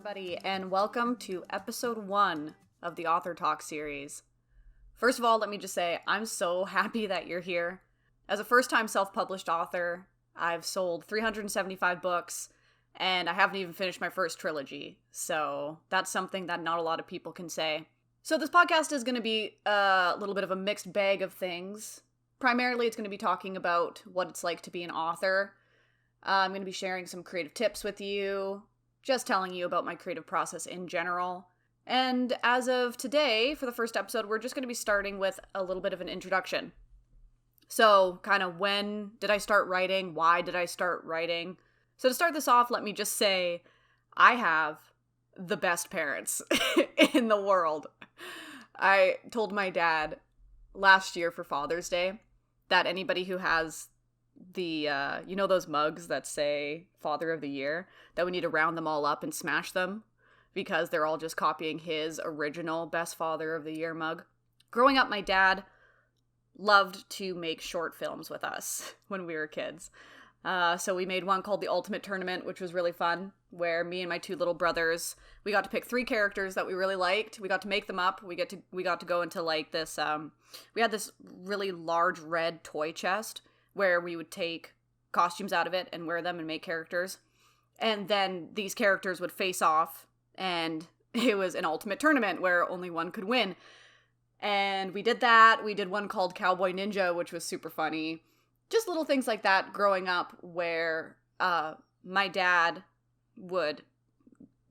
everybody, and welcome to episode 1 of the Author Talk series. First of all, let me just say, I'm so happy that you're here. As a first-time self-published author, I've sold 375 books, and I haven't even finished my first trilogy, so that's something that not a lot of people can say. So this podcast is going to be a little bit of a mixed bag of things. Primarily, it's going to be talking about what it's like to be an author. I'm going to be sharing some creative tips with you, just telling you about my creative process in general. And as of today, for the first episode, we're just going to be starting with a little bit of an introduction. So, kind of when did I start writing? Why did I start writing? So to start this off, let me just say, I have the best parents in the world. I told my dad last year for Father's Day that anybody who has the, those mugs that say Father of the Year, that we need to round them all up and smash them because they're all just copying his original Best Father of the Year mug. Growing up, my dad loved to make short films with us when we were kids. So we made one called The Ultimate Tournament, which was really fun, where me and my two little brothers, we got to pick 3 characters that we really liked. We got to make them up. We got to go into like this, we had this really large red toy chest where we would take costumes out of it and wear them and make characters. And then these characters would face off, and it was an ultimate tournament where only one could win. And we did that. We did one called Cowboy Ninja, which was super funny. Just little things like that growing up where my dad would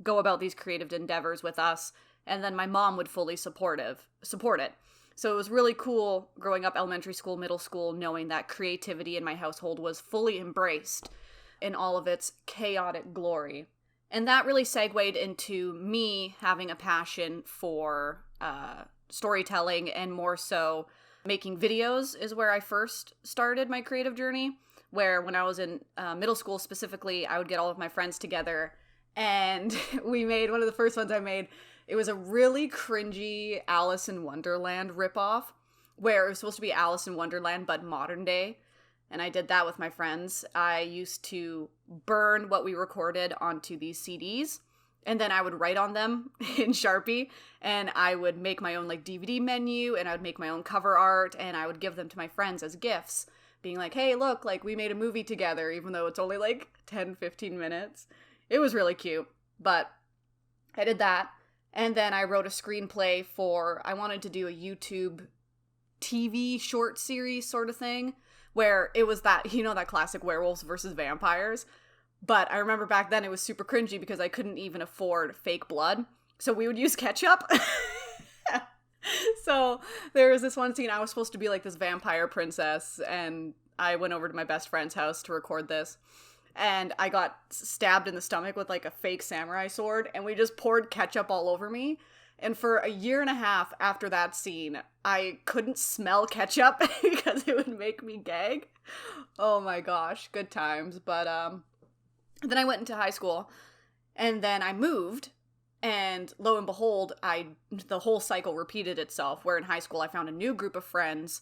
go about these creative endeavors with us, and then my mom would fully support it. So it was really cool growing up elementary school, middle school, knowing that creativity in my household was fully embraced in all of its chaotic glory. And that really segued into me having a passion for storytelling, and more so making videos is where I first started my creative journey, where when I was in middle school specifically, I would get all of my friends together, and we made one of the first ones I made. It was a really cringy Alice in Wonderland ripoff, where it was supposed to be Alice in Wonderland, but modern day. And I did that with my friends. I used to burn what we recorded onto these CDs, and then I would write on them in Sharpie, and I would make my own like DVD menu, and I would make my own cover art, and I would give them to my friends as gifts, being like, hey, look, like we made a movie together, even though it's only like 10, 15 minutes. It was really cute, but I did that. And then I wrote a screenplay I wanted to do a YouTube TV short series sort of thing, where it was that, that classic werewolves versus vampires. But I remember back then it was super cringy because I couldn't even afford fake blood. So we would use ketchup. So there was this one scene, I was supposed to be like this vampire princess, and I went over to my best friend's house to record this. And I got stabbed in the stomach with like a fake samurai sword, and we just poured ketchup all over me. And for a year and a half after that scene, I couldn't smell ketchup because it would make me gag. Oh my gosh, good times. But then I went into high school, and then I moved, and lo and behold, the whole cycle repeated itself, where in high school I found a new group of friends.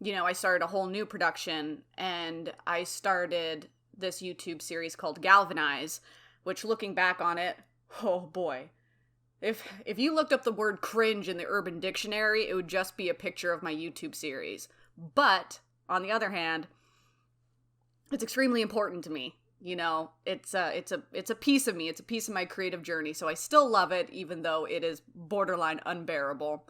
I started a whole new production, and I started this YouTube series called Galvanize, which, looking back on it, oh boy. If you looked up the word cringe in the Urban Dictionary, it would just be a picture of my YouTube series. But, on the other hand, it's extremely important to me. It's a piece of me. It's a piece of my creative journey. So I still love it, even though it is borderline unbearable.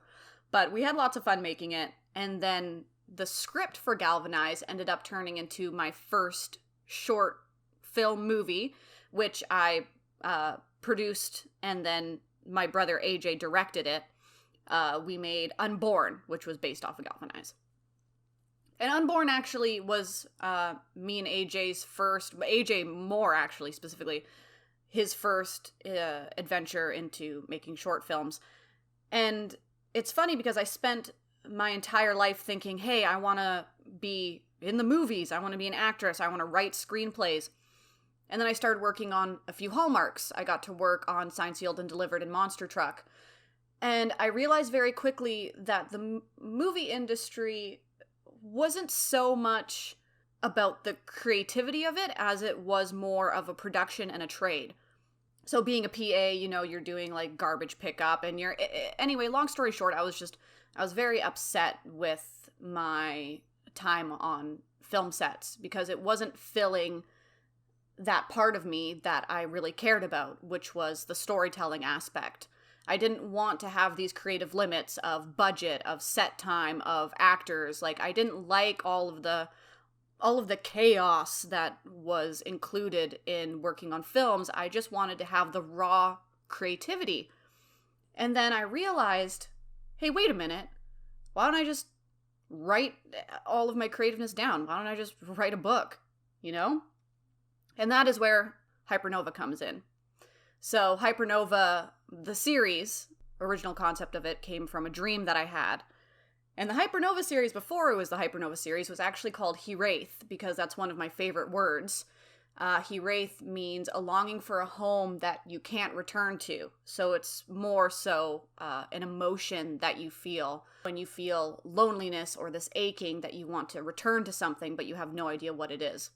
But we had lots of fun making it. And then the script for Galvanize ended up turning into my first short film movie, which I produced, and then my brother AJ directed it. We made Unborn, which was based off of Galvanize. And Unborn actually was me and AJ's first, AJ Moore actually specifically, his first adventure into making short films. And it's funny because I spent my entire life thinking, hey, I want to be in the movies, I want to be an actress, I want to write screenplays. And then I started working on a few Hallmarks. I got to work on Signed, Sealed, and Delivered and Monster Truck. And I realized very quickly that the movie industry wasn't so much about the creativity of it as it was more of a production and a trade. So being a PA, you're doing like garbage pickup and anyway, long story short, I was very upset with my time on film sets because it wasn't filling that part of me that I really cared about, which was the storytelling aspect. I didn't want to have these creative limits of budget, of set time, of actors. Like, I didn't like all of the chaos that was included in working on films. I just wanted to have the raw creativity. And then I realized, hey, wait a minute. Why don't I just write all of my creativeness down? Why don't I just write a book, And that is where Hypernova comes in. So Hypernova, the series, original concept of it came from a dream that I had. And the Hypernova series, before it was the Hypernova series, was actually called Hiraeth, because that's one of my favorite words. Hiraeth means a longing for a home that you can't return to. So it's more so an emotion that you feel when you feel loneliness or this aching that you want to return to something, but you have no idea what it is.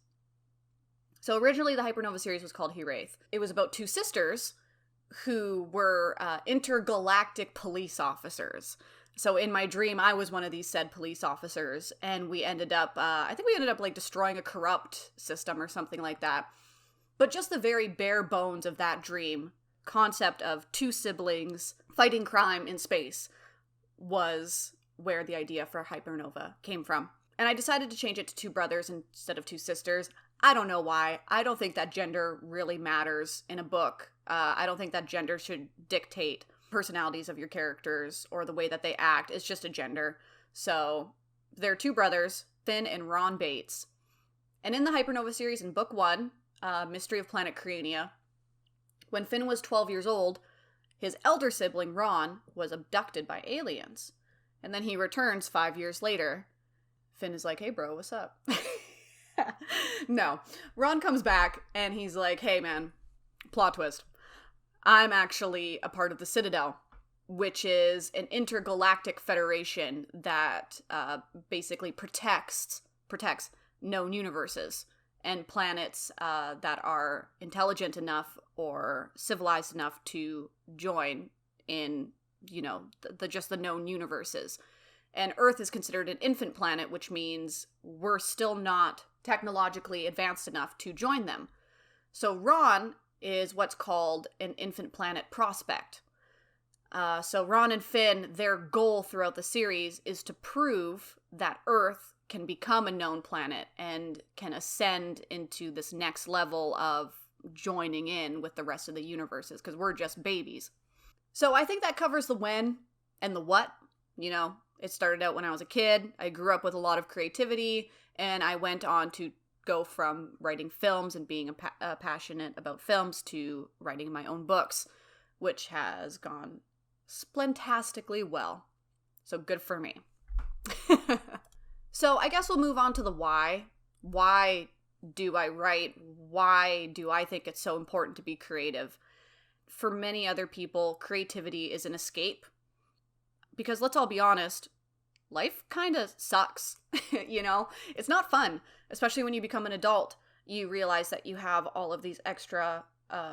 So originally the Hypernova series was called Hiraeth. It was about two sisters who were intergalactic police officers. So in my dream, I was one of these said police officers, and we ended up, like destroying a corrupt system or something like that. But just the very bare bones of that dream concept of two siblings fighting crime in space was where the idea for Hypernova came from. And I decided to change it to two brothers instead of two sisters. I don't know why. I don't think that gender really matters in a book. I don't think that gender should dictate personalities of your characters or the way that they act. It's just a gender. So they're two brothers, Finn and Ron Bates. And in the Hypernova series, in book 1, Mystery of Planet Creyenia, when Finn was 12 years old, his elder sibling, Ron, was abducted by aliens. And then he returns 5 years later. Finn is like, hey bro, what's up? No. Ron comes back and he's like, hey man, plot twist. I'm actually a part of the Citadel, which is an intergalactic federation that basically protects known universes and planets that are intelligent enough or civilized enough to join in, the known universes. And Earth is considered an infant planet, which means we're still not technologically advanced enough to join them. So Ron is what's called an infant planet prospect. So Ron and Finn, their goal throughout the series is to prove that Earth can become a known planet and can ascend into this next level of joining in with the rest of the universes, because we're just babies. So I think that covers the when and the what. It started out when I was a kid. I grew up with a lot of creativity, and I went on to go from writing films and being passionate about films to writing my own books, which has gone splentastically well. So good for me. So I guess we'll move on to the why. Why do I write? Why do I think it's so important to be creative? For many other people, creativity is an escape. Because let's all be honest, life kind of sucks. It's not fun, especially when you become an adult. You realize that you have all of these extra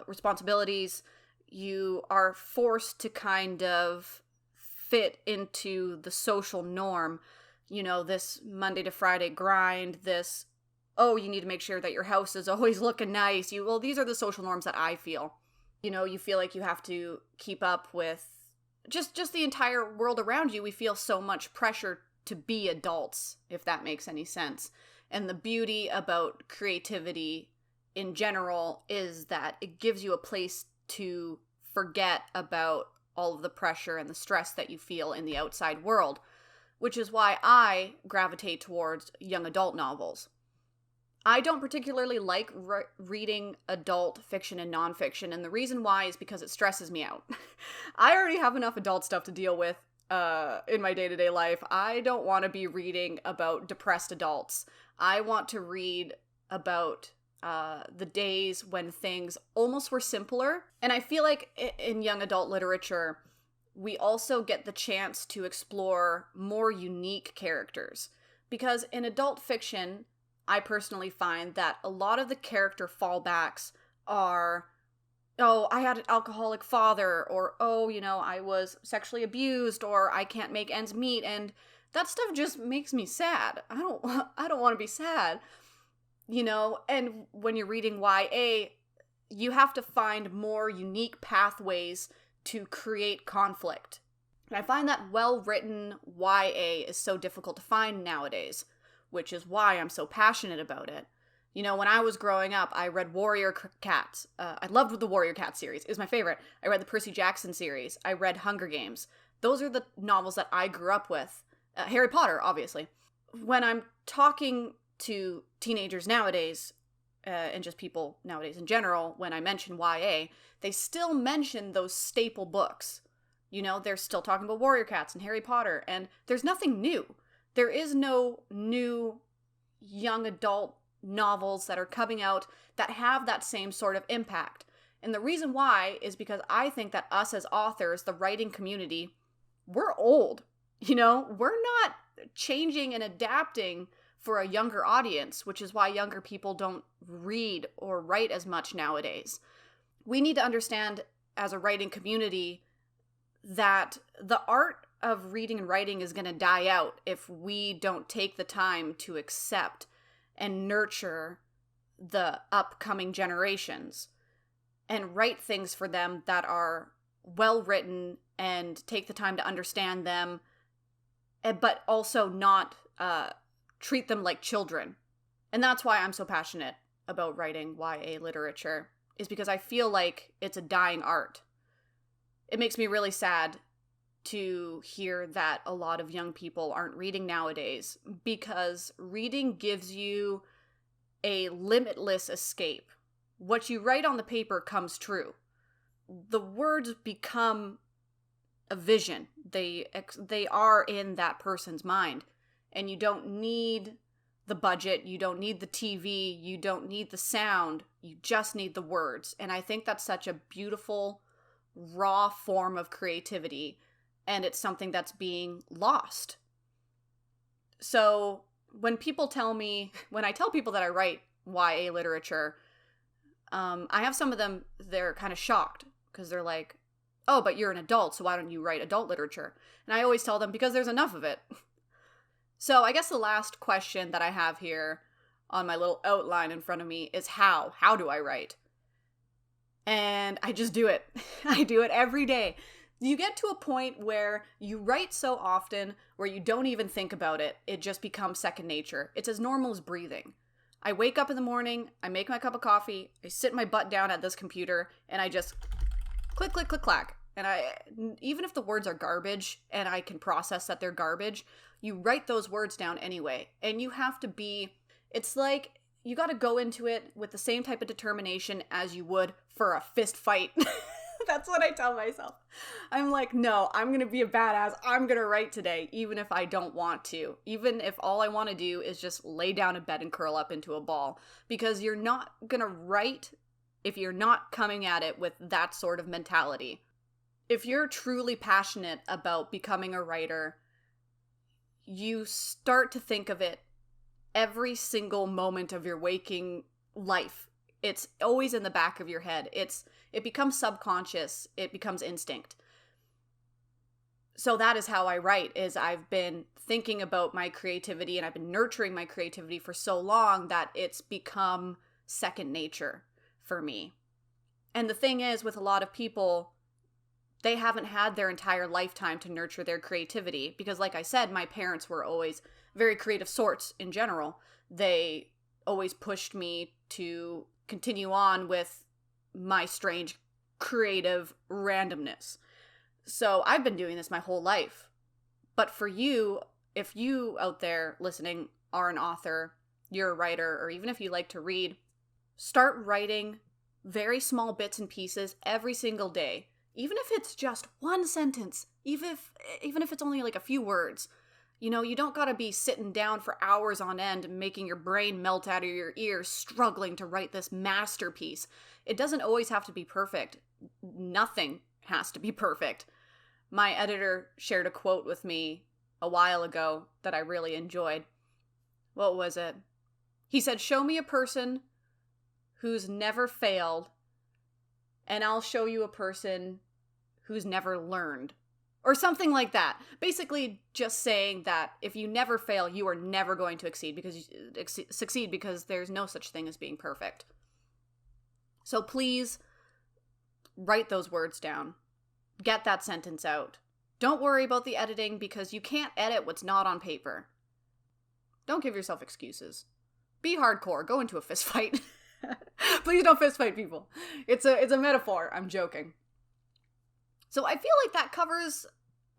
responsibilities. You are forced to kind of fit into the social norm. This Monday to Friday grind, this, you need to make sure that your house is always looking nice. These are the social norms that I feel. You feel like you have to keep up with just the entire world around you. We feel so much pressure to be adults, if that makes any sense. And the beauty about creativity in general is that it gives you a place to forget about all of the pressure and the stress that you feel in the outside world, which is why I gravitate towards young adult novels. I don't particularly like reading adult fiction and nonfiction, and the reason why is because it stresses me out. I already have enough adult stuff to deal with in my day-to-day life. I don't want to be reading about depressed adults. I want to read about the days when things almost were simpler. And I feel like in young adult literature, we also get the chance to explore more unique characters. Because in adult fiction, I personally find that a lot of the character fallbacks are oh, I had an alcoholic father, or, oh, I was sexually abused, or I can't make ends meet, and that stuff just makes me sad. I don't want to be sad, and when you're reading YA, you have to find more unique pathways to create conflict. And I find that well-written YA is so difficult to find nowadays, which is why I'm so passionate about it. When I was growing up, I read Warrior Cats. I loved the Warrior Cat series. It was my favorite. I read the Percy Jackson series. I read Hunger Games. Those are the novels that I grew up with. Harry Potter, obviously. When I'm talking to teenagers nowadays, and just people nowadays in general, when I mention YA, they still mention those staple books. They're still talking about Warrior Cats and Harry Potter, and there's nothing new. There is no new young adult novels that are coming out that have that same sort of impact. And the reason why is because I think that us as authors, the writing community, we're old. We're not changing and adapting for a younger audience, which is why younger people don't read or write as much nowadays. We need to understand as a writing community that the art of reading and writing is going to die out if we don't take the time to accept and nurture the upcoming generations and write things for them that are well written and take the time to understand them, but also not treat them like children. And that's why I'm so passionate about writing YA literature, is because I feel like it's a dying art. It makes me really sad to hear that a lot of young people aren't reading nowadays, because reading gives you a limitless escape. What you write on the paper comes true. The words become a vision. They are in that person's mind. And you don't need the budget, you don't need the TV, you don't need the sound, you just need the words. And I think that's such a beautiful, raw form of creativity, and it's something that's being lost. So when I tell people that I write YA literature, I have some of them, they're kind of shocked, because they're like, oh, but you're an adult, so why don't you write adult literature? And I always tell them, because there's enough of it. So I guess the last question that I have here on my little outline in front of me is how? How do I write? And I just do it. I do it every day. You get to a point where you write so often where you don't even think about it. It just becomes second nature. It's as normal as breathing. I wake up in the morning, I make my cup of coffee, I sit my butt down at this computer, and I just click, click, click, clack. And even if the words are garbage and I can process that they're garbage, you write those words down anyway. And you have to it's like you got to go into it with the same type of determination as you would for a fist fight. That's what I tell myself. I'm like, no, I'm going to be a badass. I'm going to write today, even if I don't want to. Even if all I want to do is just lay down in bed and curl up into a ball. Because you're not going to write if you're not coming at it with that sort of mentality. If you're truly passionate about becoming a writer, you start to think of it every single moment of your waking life. It's always in the back of your head. It becomes subconscious. It becomes instinct. So that is how I write, is I've been thinking about my creativity and I've been nurturing my creativity for so long that it's become second nature for me. And the thing is, with a lot of people, they haven't had their entire lifetime to nurture their creativity. Because like I said, my parents were always very creative sorts in general. They always pushed me to continue on with my strange creative randomness. So I've been doing this my whole life. But for you, if you out there listening are an author, you're a writer, or even if you like to read, start writing very small bits and pieces every single day. Even if it's just one sentence, even if it's only like a few words. You don't gotta be sitting down for hours on end making your brain melt out of your ears, struggling to write this masterpiece. It doesn't always have to be perfect. Nothing has to be perfect. My editor shared a quote with me a while ago that I really enjoyed. What was it? He said, "Show me a person who's never failed and I'll show you a person who's never learned. Or something like that. Basically, just saying that if you never fail, you are never going to succeed because there's no such thing as being perfect. So please write those words down. Get that sentence out. Don't worry about the editing because you can't edit what's not on paper. Don't give yourself excuses. Be hardcore. Go into a fist fight. Please don't fist fight people. It's a metaphor. I'm joking. So I feel like that covers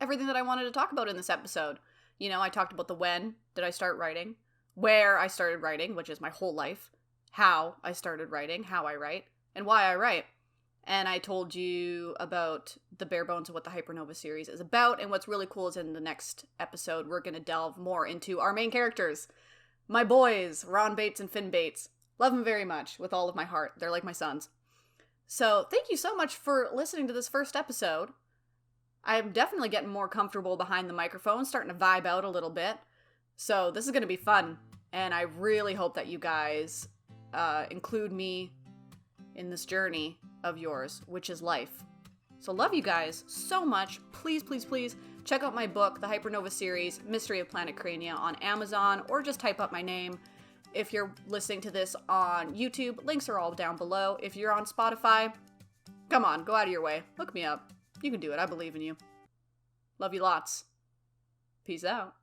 everything that I wanted to talk about in this episode. You know, I talked about the when did I start writing, where I started writing, which is my whole life, how I started writing, how I write, and why I write. And I told you about the bare bones of what the Hypernova series is about, and what's really cool is in the next episode, we're going to delve more into our main characters. My boys, Ron Bates and Finn Bates. Love them very much, with all of my heart. They're like my sons. So, thank you so much for listening to this first episode. I'm definitely getting more comfortable behind the microphone, starting to vibe out a little bit. So, this is going to be fun, and I really hope that you guys include me in this journey of yours, which is life. So, love you guys so much. Please, please, please check out my book, The Hypernova Series, Mystery of Planet Creyenia, on Amazon, or just type up my name. If you're listening to this on YouTube, links are all down below. If you're on Spotify, come on, go out of your way. Look me up. You can do it. I believe in you. Love you lots. Peace out.